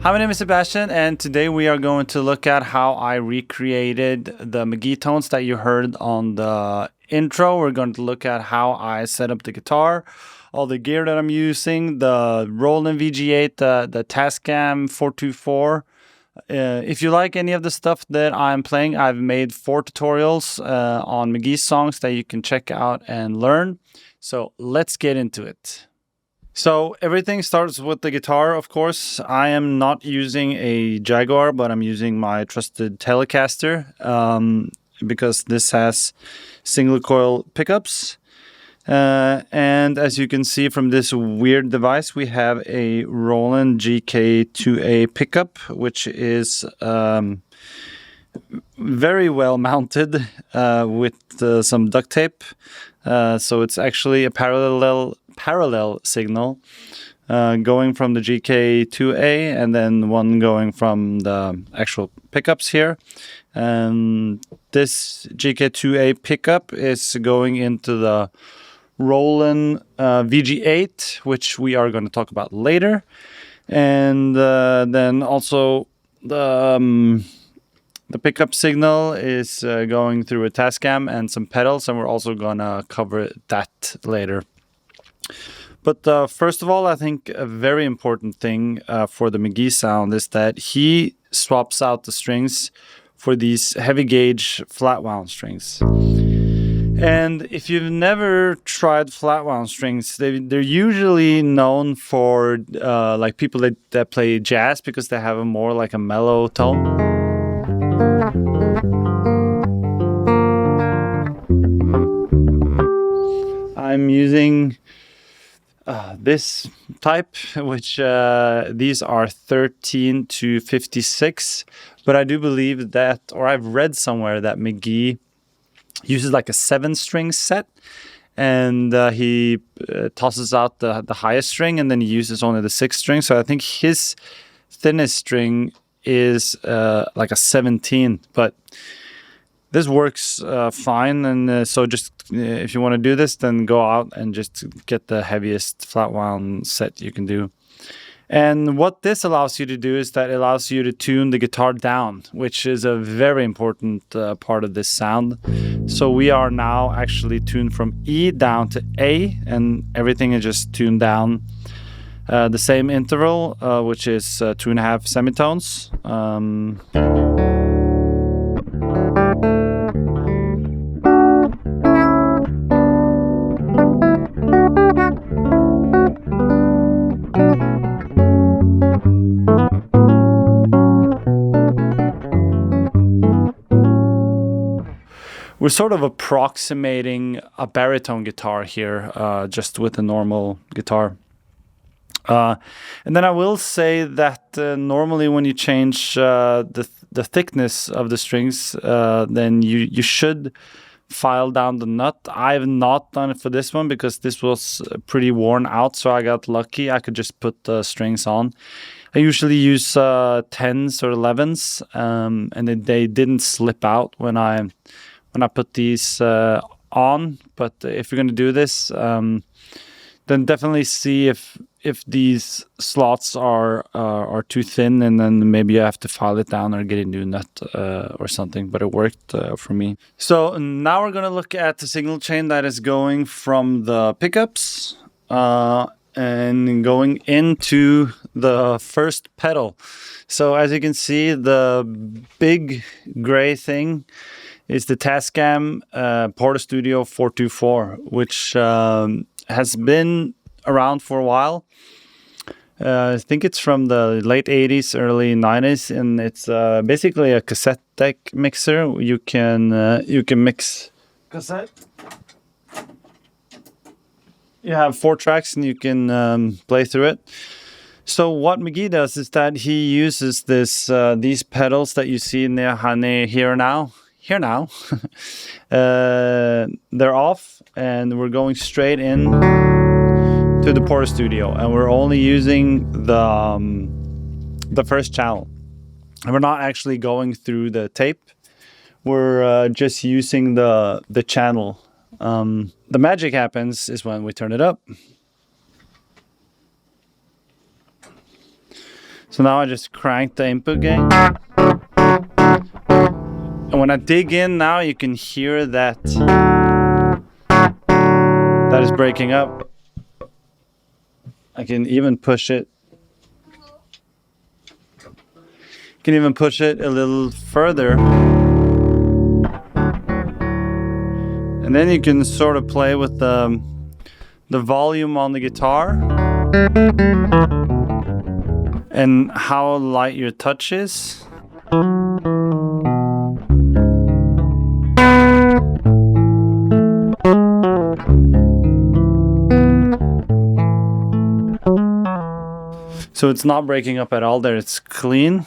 Hi, my name is Sebastian, and today we are going to look at how I recreated the Mk.gee tones that you heard on the intro. We're going to look at how I set up the guitar, all the gear that I'm using, the Roland VG8, the Tascam 424. If you like any of the stuff that I'm playing, I've made 4 tutorials on Mk.gee songs that you can check out and learn. So let's get into it. So everything starts with the guitar, of course. I am not using a Jaguar, but I'm using my trusted Telecaster because this has single coil pickups. And as you can see from this weird device, we have a Roland GK2A pickup, which is very well mounted with some duct tape. So it's actually a parallel signal going from the GK2A and then one going from the actual pickups here. And this GK2A pickup is going into the Roland VG8, which we are going to talk about later. And then also the pickup signal is going through a Tascam and some pedals, and we're also going to cover that later. But first of all, I think a very important thing for the Mk.gee sound is that he swaps out the strings for these heavy gauge flat wound strings. And if you've never tried flat wound strings, they're usually known for like people that play jazz because they have a more like a mellow tone. I'm using this type, which these are 13 to 56, but I do believe that, or I've read somewhere that Mk.gee uses like a 7-string set, and he tosses out the highest string, and then he uses only the 6th string. So I think his thinnest string is like a 17, but this works fine. And so just if you want to do this, then go out and just get the heaviest flat wound set you can do. And what this allows you to do is that it allows you to tune the guitar down, which is a very important part of this sound. So we are now actually tuned from E down to A, and everything is just tuned down the same interval, which is 2.5 semitones. We're sort of approximating a baritone guitar here, just with a normal guitar. And then I will say that normally when you change the thickness of the strings, then you should file down the nut. I've not done it for this one because this was pretty worn out, so I got lucky. I could just put the strings on. I usually use 10s or 11s, and they didn't slip out when I put these on. But if you're going to do this, then definitely see if these slots are too thin, and then maybe you have to file it down or get a new nut or something. But it worked for me. So now we're going to look at the signal chain that is going from the pickups. and going into the first pedal. So as you can see, the big gray thing is the Tascam Porta Studio 424, which has been around for a while. I think it's from the late 80s, early 90s, and it's basically a cassette deck mixer. You can mix cassette. You have 4 tracks and you can play through it. So what Mk.gee does is that he uses these pedals that you see in there, here now. They're off, and we're going straight in to the Porta Studio, and we're only using the first channel. And we're not actually going through the tape. We're just using the channel. The magic happens is when we turn it up. So now I just crank the input gain. And when I dig in now, you can hear that is breaking up. I can even push it. You can even push it a little further. And then you can sort of play with the volume on the guitar and how light your touch is. So it's not breaking up at all there, it's clean.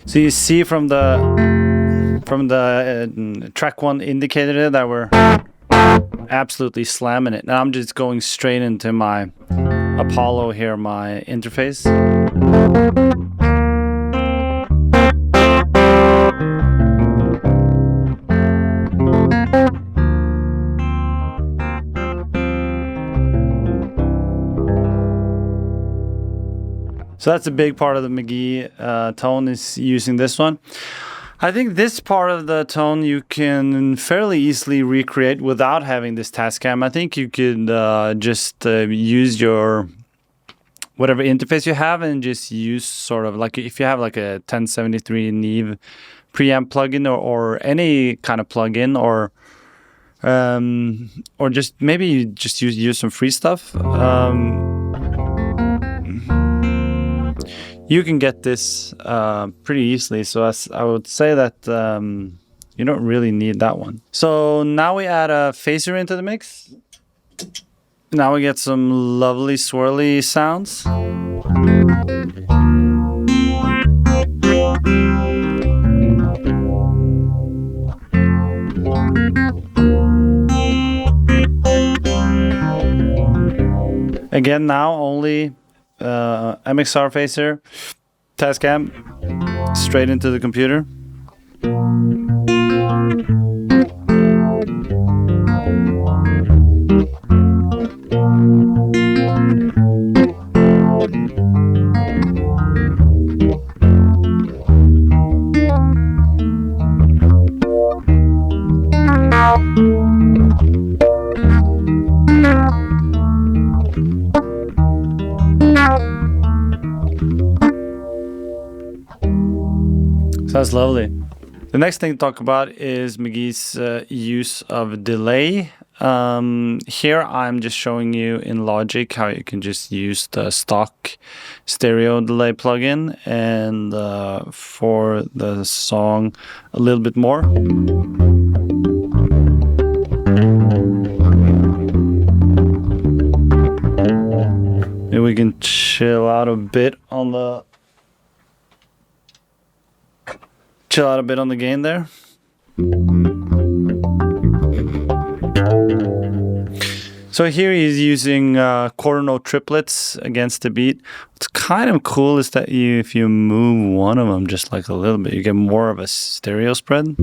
So you see from the track 1 indicator that we're absolutely slamming it. Now I'm just going straight into my Apollo here, my interface. So that's a big part of the Mk.gee tone, is using this one. I think this part of the tone you can fairly easily recreate without having this Tascam. I think you could just use your whatever interface you have and just use sort of like, if you have like a 1073 Neve preamp plugin or any kind of plugin, or just maybe you just use some free stuff. You can get this pretty easily, so I would say that you don't really need that one. So now we add a phaser into the mix. Now we get some lovely swirly sounds. Again, now only MXR phaser, Tascam, straight into the computer. That's lovely. The next thing to talk about is Mk.gee's use of delay. Here I'm just showing you in Logic how you can just use the stock stereo delay plugin, and for the song a little bit more. Maybe we can chill out a bit on the gain there. So here he's using quarter note triplets against the beat. What's kind of cool is that if you move one of them just like a little bit, you get more of a stereo spread.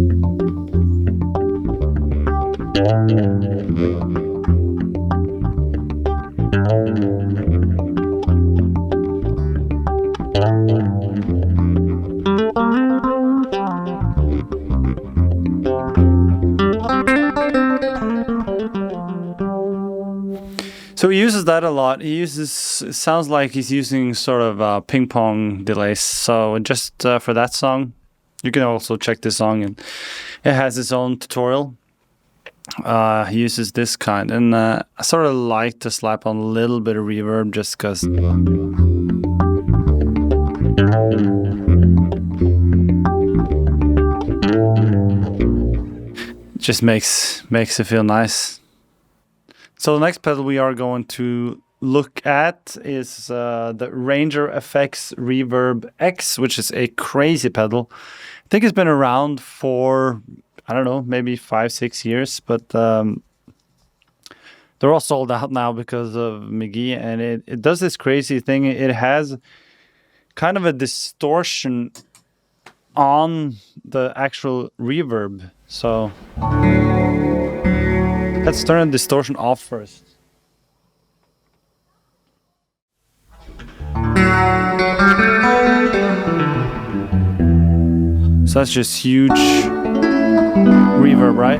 So he uses that a lot. It sounds like he's using sort of ping pong delays. So just for that song, you can also check this song, and it has its own tutorial. He uses this kind, and I sort of like to slap on a little bit of reverb just because it just makes it feel nice. So the next pedal we are going to look at is the Rainger FX Reverb FX, which is a crazy pedal. I think it's been around for, I don't know, maybe 5-6 years, but they're all sold out now because of Mk.gee, and it does this crazy thing. It has kind of a distortion on the actual reverb. So let's turn the distortion off first. So that's just huge reverb, right?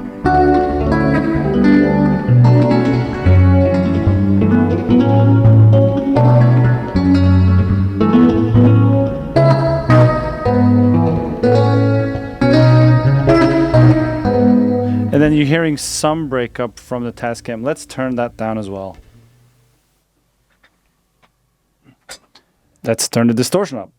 And then you're hearing some breakup from the Tascam. Let's turn that down as well. Let's turn the distortion up.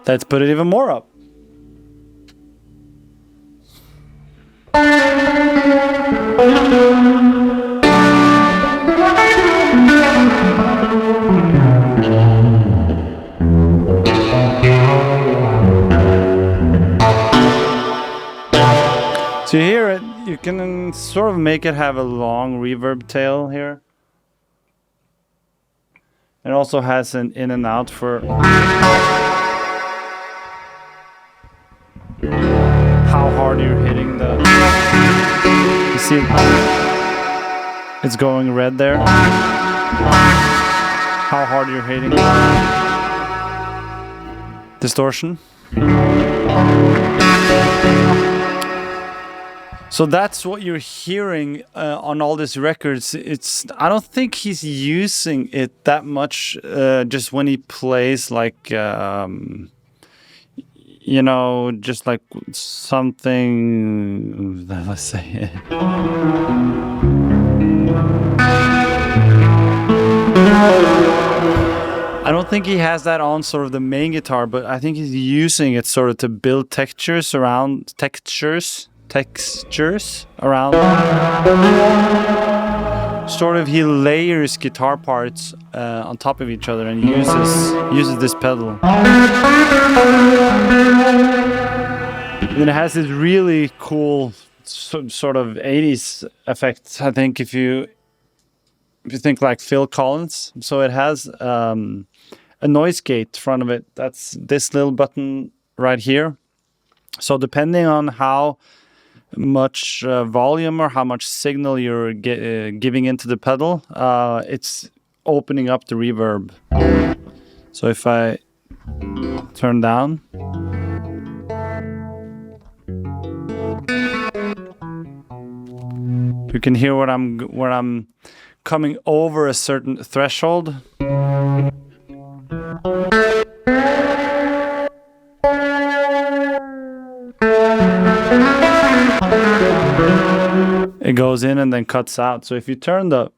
Let's put it even more up. So you hear it, you can sort of make it have a long reverb tail here. It also has an in and out for how hard you're hitting the... You see it's going red there. How hard you're hitting distortion. So that's what you're hearing on all these records. I don't think he's using it that much just when he plays like you know, just like something, let's say. I don't think he has that on sort of the main guitar, but I think he's using it sort of to build textures around around. Sort of he layers guitar parts on top of each other and uses this pedal. And then it has this really cool sort of 80s effect. I think if you think like Phil Collins, so it has a noise gate in front of it. That's this little button right here. So depending on how much volume or how much signal you're giving into the pedal, it's opening up the reverb. So if I turn down, you can hear where I'm coming over a certain threshold. It goes in and then cuts out. So if you turn the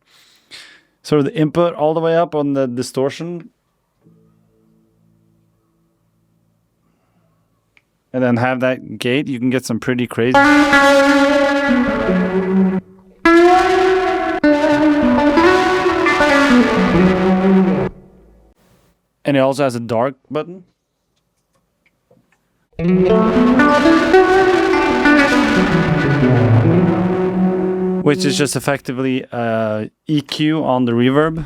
sort of the input all the way up on the distortion and then have that gate, you can get some pretty crazy. And it also has a dark button. Which is just effectively EQ on the reverb.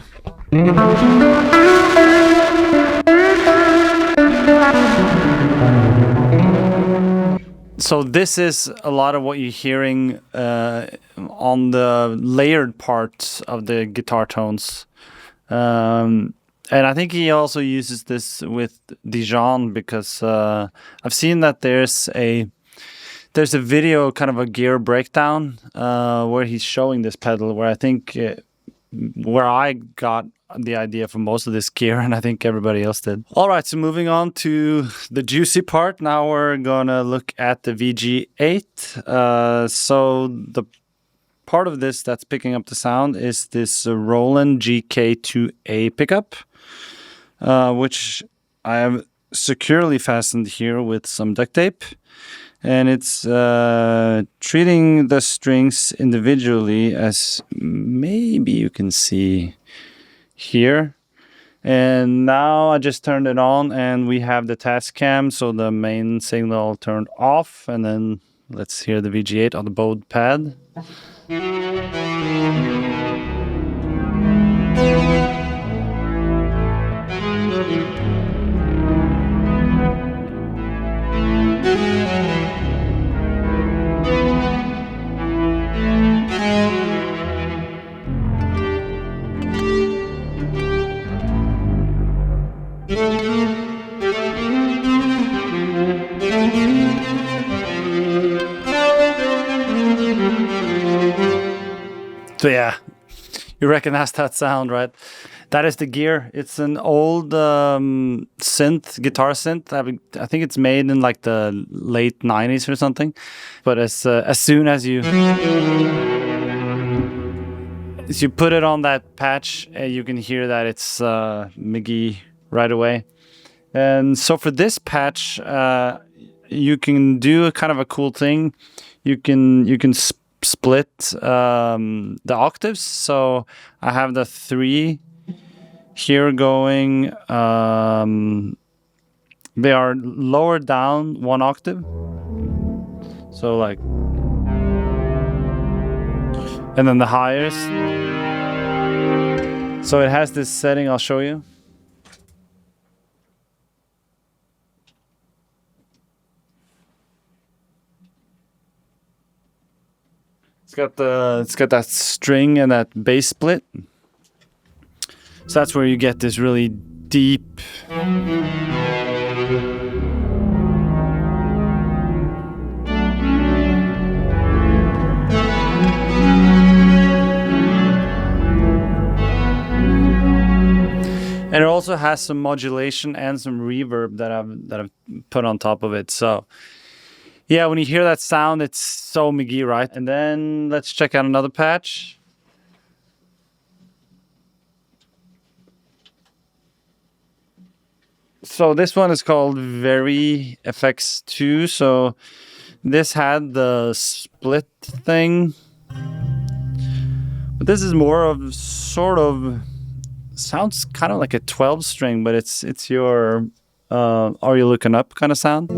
So this is a lot of what you're hearing on the layered parts of the guitar tones. And I think he also uses this with Dijon because I've seen that there's a video, kind of a gear breakdown, where he's showing this pedal, where I think where I got the idea for most of this gear, and I think everybody else did. All right, so moving on to the juicy part. Now we're gonna look at the VG8. So the part of this that's picking up the sound is this Roland GK2A pickup, which I have securely fastened here with some duct tape. And it's treating the strings individually, as maybe you can see here. And now I just turned it on and we have the Tascam, so the main signal turned off. And then let's hear the VG8 on the bowed pad. So yeah, you recognize that sound, right? That is the gear. It's an old synth, guitar synth. I think it's made in like the late 90s or something. But as soon as you put it on that patch, you can hear that it's Mk.gee right away. And so for this patch, you can do a kind of a cool thing. You can split the octaves. So I have the 3 here going. They are lower down 1 octave. So like, and then the highest. So it has this setting, I'll show you. It's got that string and that bass split. So that's where you get this really deep. And it also has some modulation and some reverb that I've put on top of it. So yeah, when you hear that sound, it's so Mk.gee, right? And then let's check out another patch. So this one is called Rainger FX 2. So this had the split thing. But this is more of sort of, sounds kind of like a 12 string, but it's your Are You Looking Up kind of sound.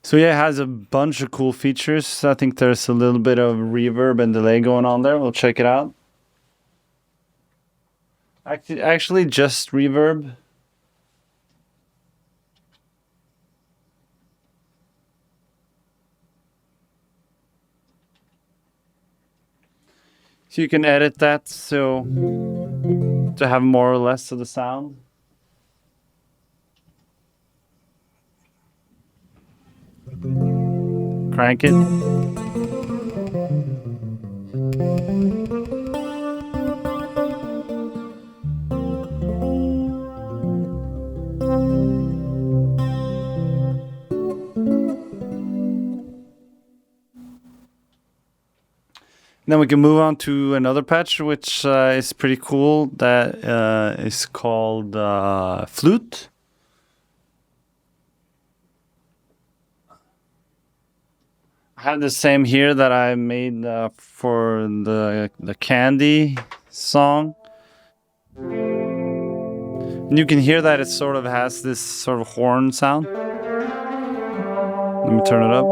So yeah, it has a bunch of cool features. I think there's a little bit of reverb and delay going on there. We'll check it out. Actually just reverb. So you can edit that so to have more or less of the sound. Crank it. then we can move on to another patch, which is pretty cool. That is called Flute. I have the same here that I made for the Candy song. And you can hear that it sort of has this sort of horn sound. Let me turn it up.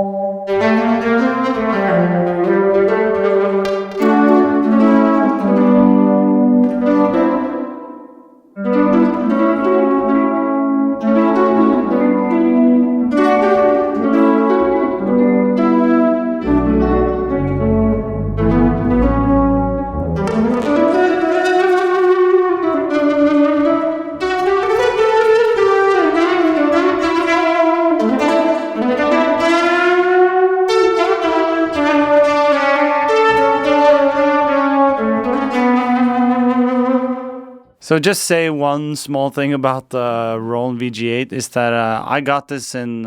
So just say one small thing about the Roland VG8 is that I got this in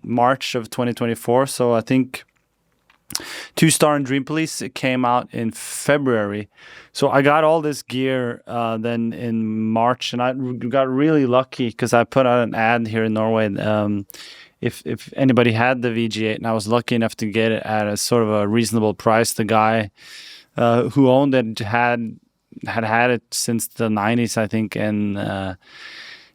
March of 2024. So I think 2-Star and Dream Police, it came out in February. So I got all this gear then in March, and I got really lucky because I put out an ad here in Norway. If anybody had the VG8, and I was lucky enough to get it at a sort of a reasonable price. The guy who owned it had it since the 90s, I think, and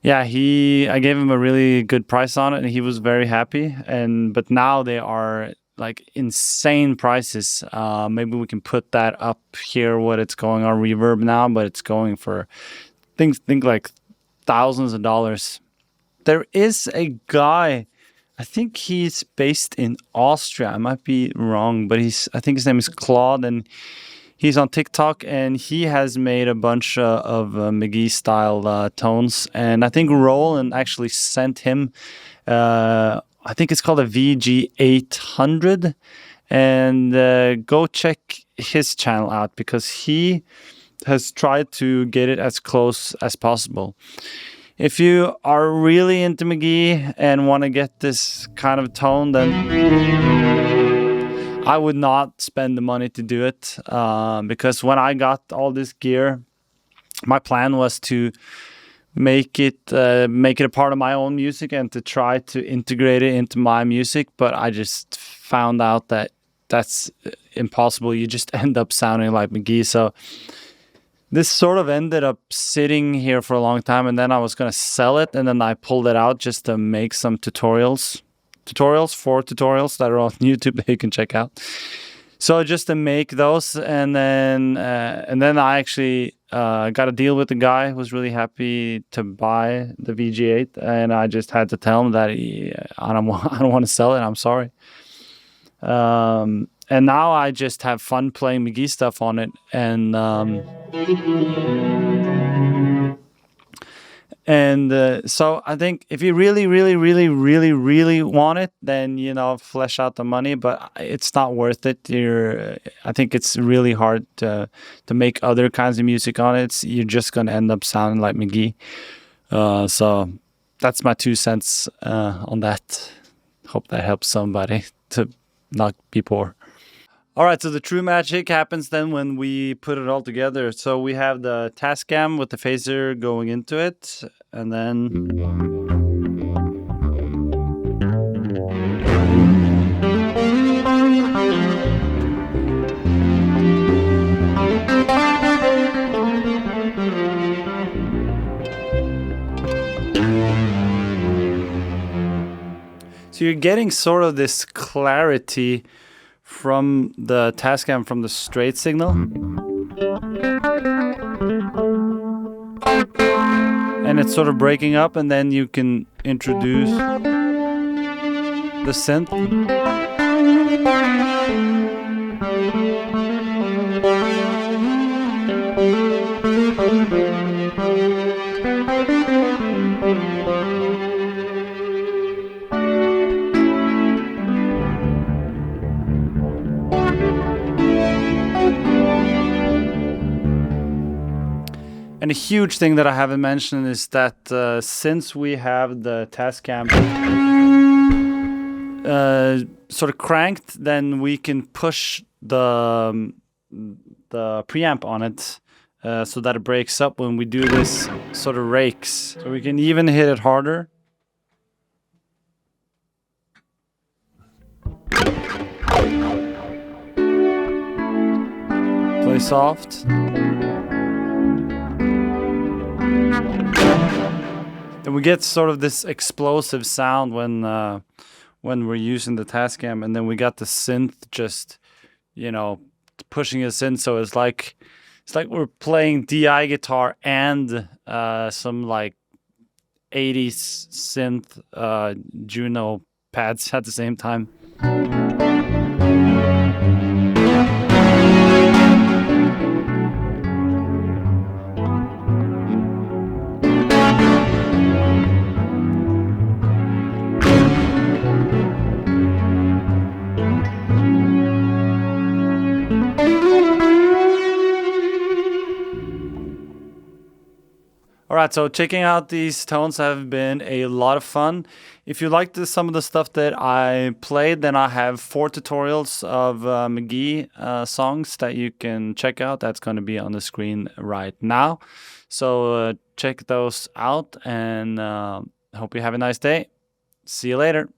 yeah, I gave him a really good price on it, and he was very happy. But now they are like insane prices. Maybe we can put that up here, what it's going on Reverb now, but it's going for think like thousands of dollars. There is a guy, I think he's based in Austria. I might be wrong, but I think his name is Claude, and he's on TikTok, and he has made a bunch of Mk.gee style tones. And I think Roland actually sent him, I think it's called a VG800. And go check his channel out, because he has tried to get it as close as possible. If you are really into Mk.gee and want to get this kind of tone, then I would not spend the money to do it, because when I got all this gear, my plan was to make it a part of my own music and to try to integrate it into my music. But I just found out that that's impossible. You just end up sounding like Mk.gee. So this sort of ended up sitting here for a long time, and then I was going to sell it, and then I pulled it out just to make some tutorials that are on YouTube that you can check out. So just to make those, and then I actually got a deal with the guy who was really happy to buy the VG8, and I just had to tell him that I don't want to sell it. I'm sorry. And now I just have fun playing Mk.gee stuff on it, and so I think if you really want it, then flesh out the money. But it's not worth it. I think it's really hard to make other kinds of music on it. You're just gonna end up sounding like Mk.gee. So that's my 2 cents on that. Hope that helps somebody to not be poor. All right, so the true magic happens then when we put it all together. So we have the Tascam with the phaser going into it, and then so you're getting sort of this clarity from the Tascam, from the straight signal. And it's sort of breaking up, and then you can introduce the synth. And a huge thing that I haven't mentioned is that since we have the Tascam sort of cranked, then we can push the preamp on it so that it breaks up when we do this sort of rakes. So we can even hit it harder. Play soft. Then we get sort of this explosive sound when we're using the Tascam, and then we got the synth just, you know, pushing us in. So it's like we're playing DI guitar and some like 80s synth Juno pads at the same time. Alright, so checking out these tones have been a lot of fun. If you liked some of the stuff that I played, then I have 4 tutorials of Mk.gee songs that you can check out. That's going to be on the screen right now. So check those out, and hope you have a nice day. See you later.